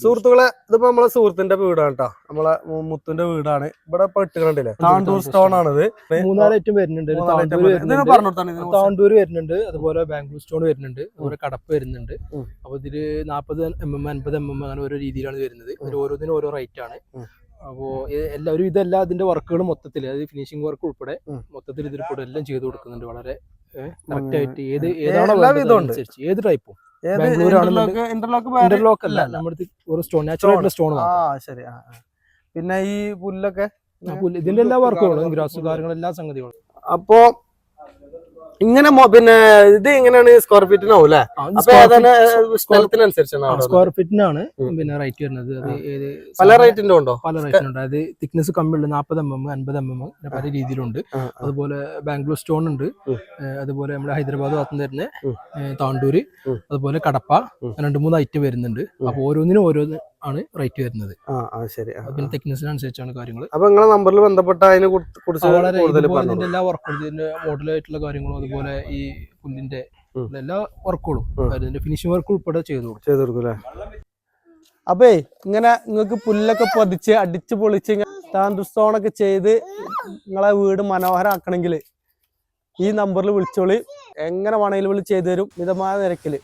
സുഹൃത്തുക്കളെ, ഇതിപ്പോ നമ്മളെ സുഹൃത്തിന്റെ വീടാണ് കേട്ടോ. നമ്മളെ മുത്തിന്റെ വീടാണ്. ഇവിടെ പെട്ടുകണ്ടില്ലേ, താണ്ടൂർ സ്റ്റോൺ ആണിത്. 3-4 ഐറ്റം വരുന്നുണ്ട്. താണ്ടൂര് വരുന്നുണ്ട്, അതുപോലെ ബാംഗ്ലൂർ സ്റ്റോൺ വരുന്നുണ്ട്, അതുപോലെ കടപ്പ് വരുന്നുണ്ട്. അപ്പൊ ഇതില് 40 mm 50 mm അങ്ങനെ ഓരോ രീതിയിലാണ് വരുന്നത്. ഇതിൽ ഓരോന്നിനും ഓരോ റേറ്റ് ആണ്. അപ്പോ എല്ലാവരും ഇതെല്ലാം അതിന്റെ വർക്കുകൾ മൊത്തത്തിൽ, അതായത് ഫിനിഷിംഗ് വർക്ക് ഉൾപ്പെടെ മൊത്തത്തിൽ ഇതിൽ കൂടെ എല്ലാം ചെയ്ത് കൊടുക്കുന്നുണ്ട്. വളരെ കറക്റ്റ് ആയിട്ട് ഏതാണോ അനുസരിച്ച് ഏത് ടൈപ്പും. ഇന്റർലോക്ക് അല്ല, നമ്മുടെ ഒരു സ്റ്റോൺ, നാച്ചുറൽ സ്റ്റോൺ. ശരി. പിന്നെ ഈ പുല്ലൊക്കെ, ഇതിന്റെ എല്ലാ വർക്കുകളും ഗ്രാസ് കാര്യങ്ങളും എല്ലാ സംഗതികളും. അപ്പോ ഇങ്ങനെ പിന്നെ ഇത് എങ്ങനെയാണ് സ്ക്വയർ ഫീറ്റിനാവും അല്ലേ? സ്ഥലത്തിനനുസരിച്ചാണ് സ്ക്വയർ ഫീറ്റിനാണ് പിന്നെ റേറ്റ് വരുന്നത്. പല റേറ്റിന്റെ ഉണ്ടോ? പല റേറ്റിനുണ്ട്. അത് തിക്നെസ് കമ്മിയുള്ള 40 mm 50 mm പല രീതിയിലുണ്ട്. അതുപോലെ ബാംഗ്ലൂർ സ്റ്റോൺ ഉണ്ട്, അതുപോലെ നമ്മുടെ ഹൈദരാബാദ് ഭാഗത്ത് നിന്ന് വരുന്ന താണ്ടൂര്, അതുപോലെ കടപ്പ, 2-3 ഐറ്റം വരുന്നുണ്ട്. അപ്പൊ ഓരോന്നിനും ഓരോന്ന് ആണ് റേറ്റ് വരുന്നത്. ശരി. പിന്നെ തിക്നെസ്സിനനുസരിച്ചാണ് കാര്യങ്ങൾ. അപ്പൊ നിങ്ങളെ നമ്പറിൽ ബന്ധപ്പെട്ട അതിനെ കുറിച്ച് ഇതിന്റെ എല്ലാ വർക്കും, ഇതിന്റെ മോഡലായിട്ടുള്ള കാര്യങ്ങളും, അതുപോലെ ഈ പുല്ലിന്റെ എല്ലാ വർക്കുകളും, അതിന്റെ ഫിനിഷിംഗ് വർക്ക് ഉൾപ്പെടെ ചെയ്തു കൊടുക്കും അല്ലേ? അപ്പേ ഇങ്ങനെ നിങ്ങൾക്ക് പുല്ലൊക്കെ പതിച്ച് അടിച്ച് പൊളിച്ച് താണ്ടൂർ സ്റ്റോണൊക്കെ ചെയ്ത് നിങ്ങളെ വീട് മനോഹരമാക്കണമെങ്കിൽ ഈ നമ്പറിൽ വിളിച്ചോളി. എങ്ങനെ വേണമെങ്കിലും ചെയ്തു തരും, മിതമായ നിരക്കിൽ.